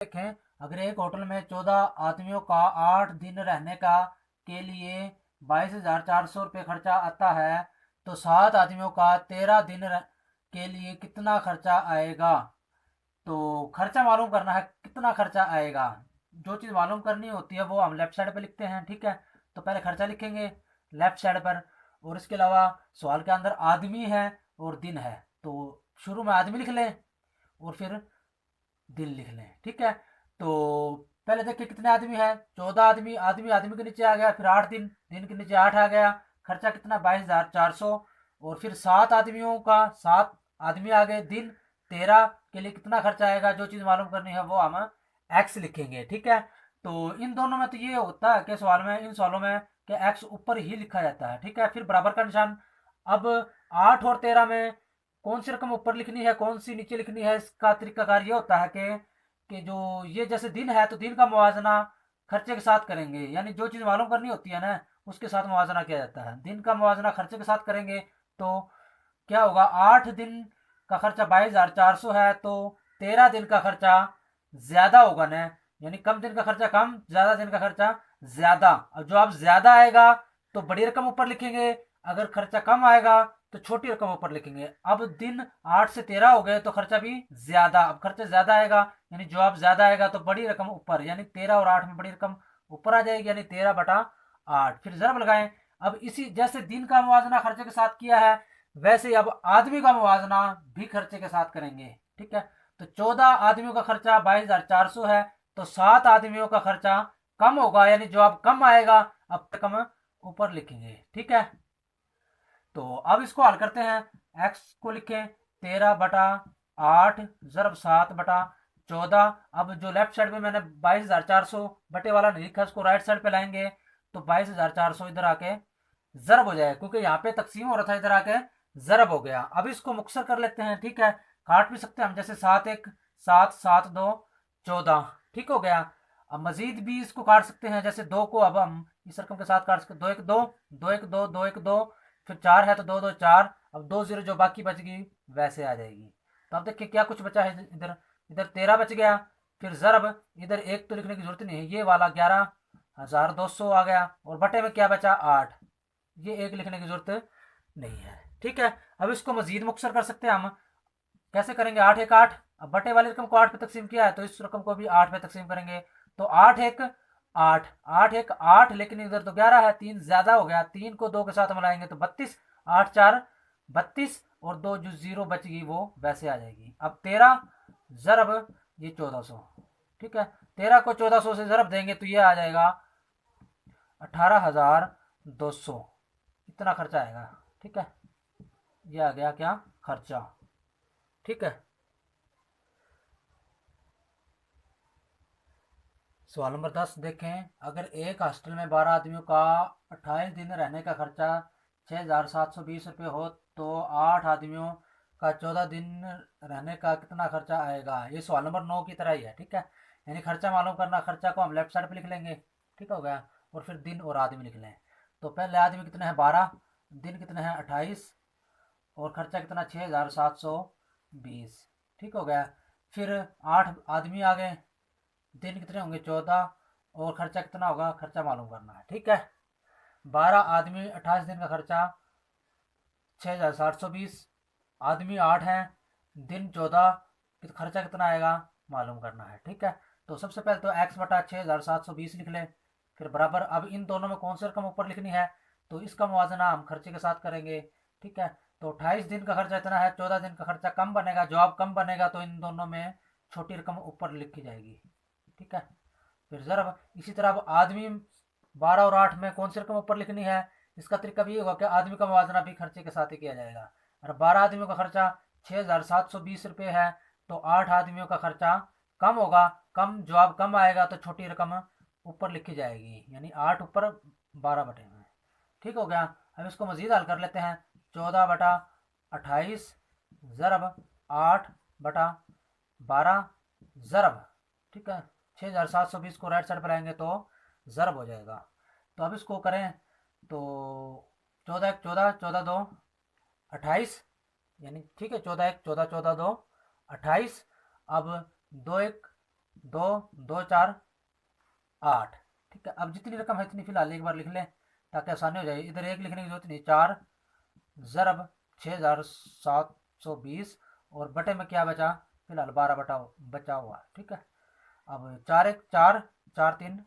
देखें, अगर एक होटल में 14 आदमियों का 8 दिन रहने का के लिए 22,400 रुपये खर्चा आता है, तो 7 आदमियों का 13 दिन के लिए कितना खर्चा आएगा। तो खर्चा मालूम करना है, कितना खर्चा आएगा। जो चीज़ मालूम करनी होती है वो हम लेफ्ट साइड पे लिखते हैं, ठीक है। तो पहले खर्चा लिखेंगे लेफ्ट साइड पर, और इसके अलावा सवाल के अंदर आदमी है और दिन है, तो शुरू में आदमी लिख लें और फिर दिन लिख लें, ठीक है। तो पहले देखिए कितने आदमी है, 14 आदमी, आदमी आदमी के नीचे आ गया, फिर 8 दिन, दिन के नीचे 8 आ गया, खर्चा कितना 22,400। और फिर 7 आदमियों का, 7 आदमी आ गए, दिन 13 के लिए कितना खर्चा आएगा। जो चीज़ मालूम करनी है वो हम एक्स लिखेंगे, ठीक है। तो इन दोनों में तो ये होता है कि सवाल में, इन सवालों में कि एक्स ऊपर ही लिखा जाता है, ठीक है। फिर बराबर का निशान। अब 8 और 13 में कौन सी रकम ऊपर लिखनी है, कौन सी नीचे लिखनी है, इसका तरीकाकार ये होता है कि जो ये जैसे दिन है तो दिन का मुवाजना खर्चे के साथ करेंगे, यानी जो चीज़ मालूम करनी होती है ना उसके साथ मुवाजना किया जाता है। दिन का मुवाजना खर्चे के साथ करेंगे तो क्या होगा, 8 दिन का खर्चा 22,400 है, तो 13 दिन का खर्चा ज्यादा होगा ना, यानी कम दिन का खर्चा कम, ज्यादा दिन का खर्चा ज्यादा। अब जो अब ज्यादा आएगा तो बड़ी रकम ऊपर लिखेंगे, अगर खर्चा कम आएगा तो छोटी रकम ऊपर लिखेंगे। अब दिन 8 से 13 हो गए तो खर्चा भी ज्यादा, अब खर्चा ज्यादा आएगा, यानी जवाब ज्यादा आएगा तो बड़ी रकम ऊपर, यानी 13 और 8 में बड़ी रकम ऊपर आ जाएगी, यानी 13/8। फिर जरब लगाएं। अब इसी जैसे दिन का मुवाजना खर्चे के साथ किया है, वैसे ही अब आदमी का मुवाजना भी खर्चे के साथ करेंगे, ठीक है। तो 14 आदमियों का खर्चा 22,400 है, तो 7 आदमियों का खर्चा कम होगा, यानी जवाब कम आएगा, अब कम ऊपर लिखेंगे, ठीक है। तो अब इसको हल करते हैं। एक्स को लिखें 13/8 जरब 7/14। अब जो लेफ्ट साइड में मैंने 22,400 बटे वाला नहीं लिखा, उसको राइट साइड पे लाएंगे तो 22,400 इधर आके जरब हो जाएगा, क्योंकि यहाँ पे तकसीम हो रहा था, इधर आके जरब हो गया। अब इसको मुक्सर कर लेते हैं, ठीक है। काट भी सकते हैं हम, जैसे 7 1 7 7 2 14, ठीक हो गया। अब मजीद भी इसको काट सकते हैं, जैसे 2 को अब हम इस रकम के साथ काट सकते हैं, 2 1 2 2 1 2 2 1 2, फिर 4 है तो 2 2 4, अब 2 0 जो बाकी बच गई वैसे आ जाएगी। तो अब देखिए क्या कुछ बचा है, इधर इधर 13 बच गया, फिर जरब इधर एक तो लिखने की जरूरत नहीं है, ये वाला 11,200 आ गया, और बटे में क्या बचा 8, ये एक लिखने की जरूरत नहीं है, ठीक है। अब इसको मजीद मुख्तर कर सकते हैं हम, कैसे करेंगे, 8 1 8, अब बटे वाली रकम को 8 पे तकसीम किया है तो इस रकम को भी 8 पे तकसीम करेंगे, तो 8 1 8 8 1 8, लेकिन इधर तो 11 है, 3 ज्यादा हो गया, 3 को 2 के साथ मिलाएंगे तो 32, 8 4 32, और 2 जो 0 बच गई वो वैसे आ जाएगी। अब 13 जरब ये 1400, ठीक है। 13 को 1400 से जरब देंगे तो ये आ जाएगा 18,200, इतना खर्चा आएगा, ठीक है। ये आ गया क्या खर्चा, ठीक है। सवाल नंबर 10 देखें, अगर एक हॉस्टल में 12 आदमियों का 28 दिन रहने का खर्चा 6,720 रुपये हो, तो 8 आदमियों का 14 दिन रहने का कितना खर्चा आएगा। ये सवाल नंबर 9 की तरह ही है, ठीक है। यानी खर्चा मालूम करना, खर्चा को हम लेफ्ट साइड पे लिख लेंगे, ठीक हो गया, और फिर दिन और आदमी लिख लें। तो पहले आदमी कितने हैं 12, दिन कितने हैं 28, और खर्चा कितना 6,720, ठीक हो गया। फिर 8 आदमी आ गए, दिन कितने होंगे 14, और खर्चा कितना होगा, खर्चा मालूम करना है, ठीक है। 12 आदमी 28 दिन का खर्चा 6,720, आदमी 8 हैं, दिन 14, खर्चा कितना आएगा मालूम करना है, ठीक है। तो सबसे पहले तो x/6,720 लिख लें, फिर बराबर, अब इन दोनों में कौन सी रकम ऊपर लिखनी है, तो इसका मुवाजना हम खर्चे के साथ करेंगे, ठीक है। तो 28 दिन का खर्चा इतना है, 14 दिन का खर्चा कम बनेगा, जवाब कम बनेगा, तो इन दोनों में छोटी रकम ऊपर लिखी जाएगी, ठीक है। फिर जरा इसी तरह अब आदमी 12 और 8 में कौन सी रकम ऊपर लिखनी है, इसका तरीका भी होगा कि आदमी का मुवाजना भी खर्चे के साथ ही किया जाएगा। और 12 आदमियों का खर्चा 6,720 रुपये है, तो 8 आदमियों का खर्चा कम होगा, कम जवाब कम आएगा, तो छोटी रकम ऊपर लिखी जाएगी, यानी 8 ऊपर 12 बटे में, ठीक हो गया। अब इसको मजीद हल कर लेते हैं, 14/28 जरब 8/12 जरब, ठीक है। 6,720 को राइट साइड पर आएंगे तो जरब हो जाएगा। तो अब इसको करें तो 14 1 14, 14 2 28, यानी ठीक है, 14 1 14 14 2 28। अब 2 1 दो, दो चार आठ। ठीक है, अब जितनी रकम है इतनी फिलहाल एक बार लिख लें ताकि आसानी हो जाए। इधर एक लिखने की जरूरत नहीं, चार ज़रब 6,720 और बटे में क्या बचा, फिलहाल 12 बटा बचा हुआ। ठीक है, अब चार एक चार, चार तीन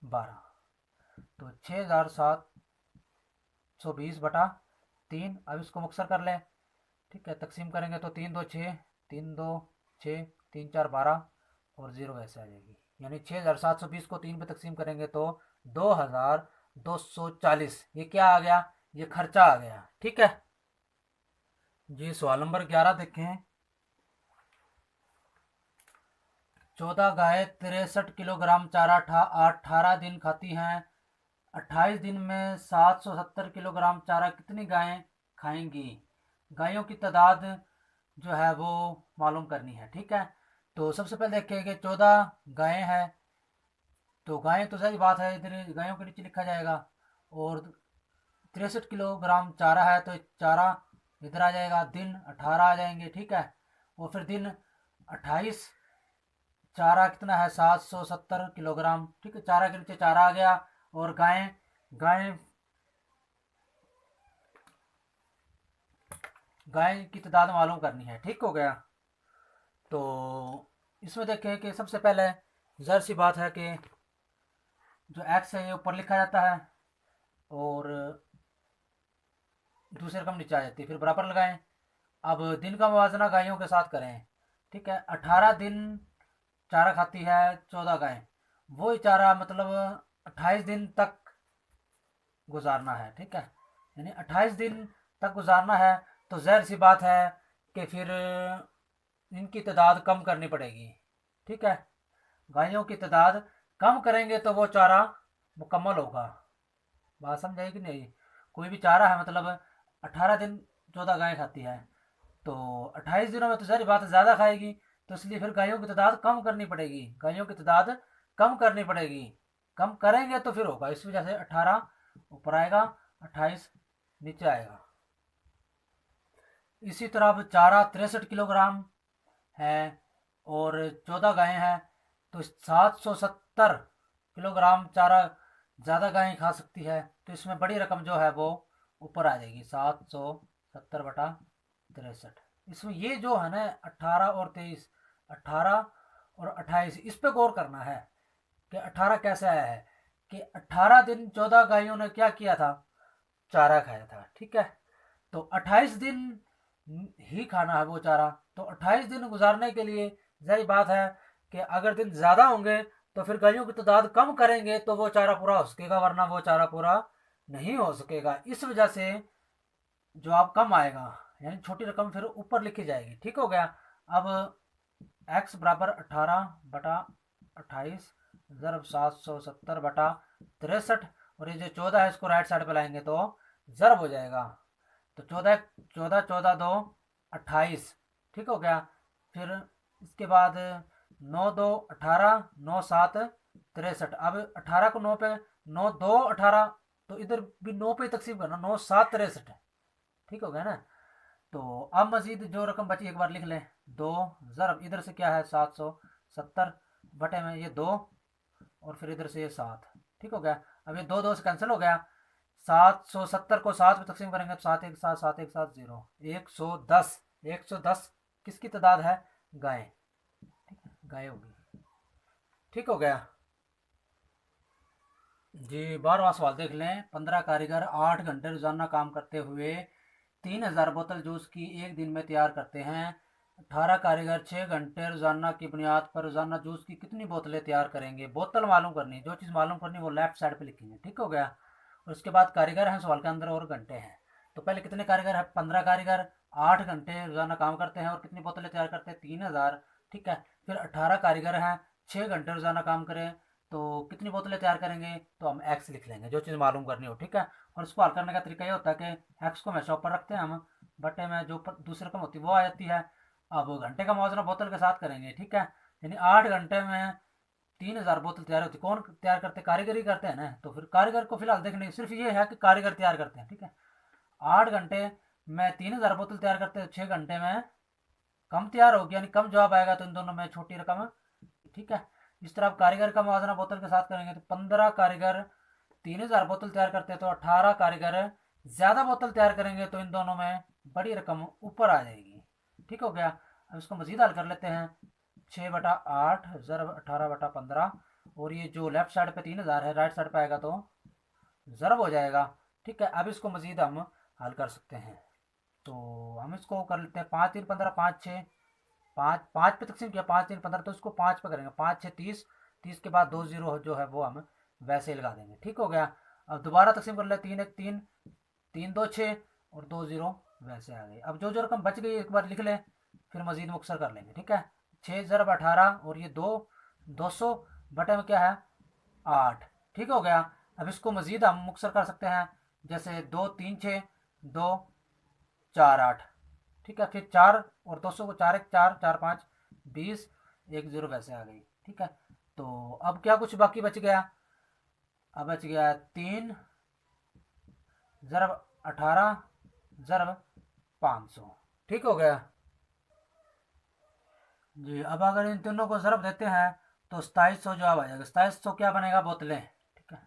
12, तो 6,720 बटा तीन। अब इसको मुक्सर कर लें। ठीक है, तकसीम करेंगे तो तीन दो छः, तीन दो छः, तीन चार 12 और ज़ीरो ऐसे आ जाएगी। यानी 6,720 को तीन पे तकसीम करेंगे तो 2,240। ये क्या आ गया, ये खर्चा आ गया। ठीक है जी। सवाल नंबर 11 देखें। 14 गाय 63 किलोग्राम चारा 18 दिन खाती हैं। 28 दिन में 770 किलोग्राम चारा कितनी गायें खाएंगी? गायों की तादाद जो है वो मालूम करनी है। ठीक है, तो सबसे पहले देखें कि 14 गायें हैं, तो गायें तो सही बात है, इधर गायों के नीचे लिखा जाएगा। और 63 किलोग्राम चारा है तो चारा इधर आ जाएगा, दिन 18 आ जाएंगे। ठीक है, और फिर दिन 28, चारा कितना है 770 किलोग्राम। ठीक है, चारा के नीचे चारा आ गया। और गायें, गायें गाय की तादाद मालूम करनी है। ठीक हो गया, तो इसमें देखें कि सबसे पहले ज़ाहिर सी बात है कि जो एक्स है ये ऊपर लिखा जाता है और दूसरी रकम नीचे आ जाती है, फिर बराबर लगाएं। अब दिन का मुवाजना गायों के साथ करें। ठीक है, 18 दिन चारा खाती है 14 गायें, वही चारा मतलब 28 दिन तक गुजारना है। ठीक है, यानी 28 दिन तक गुजारना है, तो ज़ाहिर सी बात है कि फिर इनकी तादाद कम करनी पड़ेगी। ठीक है, गायों की तादाद कम करेंगे तो वो चारा मुकम्मल होगा। बात समझ आई कि नहीं? कोई भी चारा है मतलब 18 दिन 14 गाय खाती है, तो 28 दिनों में तो सारी बात ज़्यादा खाएगी, तो इसलिए फिर गायों की तादाद कम करनी पड़ेगी। गायों की तादाद कम करनी पड़ेगी, कम करेंगे तो फिर होगा। इस वजह से 18 ऊपर आएगा, 28 नीचे आएगा। इसी तरह अब चारा 63 किलोग्राम है और 14 गायें हैं, तो 770 किलोग्राम चारा ज़्यादा गायें खा सकती है, तो इसमें बड़ी रकम जो है वो ऊपर आ जाएगी, 770 बटा 63। इसमें ये जो है ना 18 और 23, 18 और 28, इस पे गौर करना है कि 18 कैसे आया है। कि 18 दिन 14 गायों ने क्या किया था, चारा खाया था। ठीक है, तो 28 दिन ही खाना है वो चारा, तो 28 दिन गुजारने के लिए यही बात है कि अगर दिन ज़्यादा होंगे तो फिर गायों की तादाद कम करेंगे तो वो चारा पूरा हो सकेगा, वरना वो चारा पूरा नहीं हो सकेगा। इस वजह से जवाब कम आएगा, यानी छोटी रकम फिर ऊपर लिखी जाएगी। ठीक हो गया। अब x बराबर 18 बटा 28 ज़रब 770 बटा 63, और ये जो 14 है इसको राइट साइड पे लाएंगे तो ज़रब हो जाएगा, तो 14 14 14 2 28। ठीक हो गया। फिर इसके बाद 9 2 18, 9 7 63। अब 18 को 9 पे, 9 2 18, तो इधर भी 9 पे तकसीम करना, 9 7 63। ठीक हो गया ना। तो अब मजीद जो रकम बची एक बार लिख लें, दो ज़रब इधर से क्या है 770 बटे में ये दो, और फिर इधर से ये 7। ठीक हो गया। अब ये दो दो से कैंसिल हो गया, 770 को 7 पे तकसीम करेंगे तो 7 1 7 7 1 7 0, 110। 110 किसकी तादाद है, गाय। ठीक है, गाय होगी। ठीक हो गया जी। 12वां सवाल देख लें। 15 कारीगर 8 घंटे रोजाना काम करते हुए 3,000 बोतल जूस की एक दिन में तैयार करते हैं। 18 कारीगर 6 घंटे रोजाना की बुनियाद पर रोजाना जूस की कितनी बोतलें तैयार करेंगे? बोतल मालूम करनी, जो चीज़ मालूम करनी वो लेफ्ट साइड पे लिखेंगे। ठीक हो गया। और उसके बाद कारीगर हैं सवाल के अंदर और घंटे हैं। तो पहले कितने कारीगर है, 15 कारीगर 8 घंटे रोजाना काम करते हैं और कितनी बोतलें तैयार करते हैं, 3,000। ठीक है, फिर 18 कारीगर हैं 6 घंटे रोजाना काम करें तो कितनी बोतलें तैयार करेंगे, तो हम एक्स लिख लेंगे, जो चीज़ मालूम करनी हो। ठीक है, और इसको हल करने का तरीका ये होता है कि एक्स को हमेशा ऊपर रखते हैं हम, बटे में जो दूसरी रकम होती है वो आ जाती है। अब घंटे का मुआवजा बोतल के साथ करेंगे। ठीक है, यानी 8 घंटे में 3,000 बोतल तैयार होती है। कौन तैयार करते हैं, कारीगर ही करते हैं ना, तो फिर कारीगर को फिलहाल देखने सिर्फ ये है कि कारीगर तैयार करते हैं। ठीक है, 8 घंटे में 3,000 बोतल तैयार करते हैं, 6 घंटे में कम तैयार होगी, यानी कम जवाब आएगा, तो इन दोनों में छोटी रकम ठीक है। इस तरह आप कारीगर का मुआवजा बोतल के साथ करेंगे तो 15 कारीगर 3000 बोतल तैयार करते हैं, तो 18 कारीगर ज़्यादा बोतल तैयार करेंगे तो इन दोनों में बड़ी रकम ऊपर आ जाएगी। ठीक हो गया। अब इसको मजीद हल कर लेते हैं। 6/8 ज़रब 18/15, और ये जो लेफ्ट साइड पे 3000 है राइट साइड पे आएगा तो ज़रब हो जाएगा। ठीक है। अब इसको मजीद हम हल कर सकते हैं। तो हम इसको कर लेते हैं 5×3=15, 5×6 5 5 पे तकसीम किया, 5×3=15, तो इसको 5 पे करेंगे। 5×6 30, 30 के बाद 2 जीरो जो है वो हम वैसे ही लगा देंगे। ठीक हो गया। अब दोबारा तकसीम कर ले, 3×1=3, 3×2=6 और 2 जीरो वैसे आ गए। अब जो जो रकम बच गई एक बार लिख लें, फिर मजीद मुक्सर कर लेंगे। ठीक है। 6×18 और ये 200 बटे में क्या है 8। ठीक हो गया। अब इसको मजीद हम मुक्सर कर सकते हैं, जैसे 2×3=6, 2×4=8। ठीक है। फिर 4 और 200 को 4×1=4, 4×5 20, 1 जीरो वैसे आ गई। ठीक है। तो अब क्या कुछ बाकी बच गया, अब बच गया 3×18 ज़रब ठीक हो गया जी। अब अगर इन तीनों को ज़रब देते हैं तो 2700 जवाब आ जाएगा। 2700 क्या बनेगा, बोतलें। ठीक है।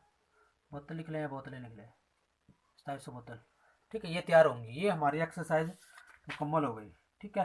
बोतल लिख लें, बोतलें लिख लें, 2700 बोतल। ठीक है। ये तैयार होंगी, ये हमारी एक्सरसाइज मुकम्मल हो गई। ठीक है।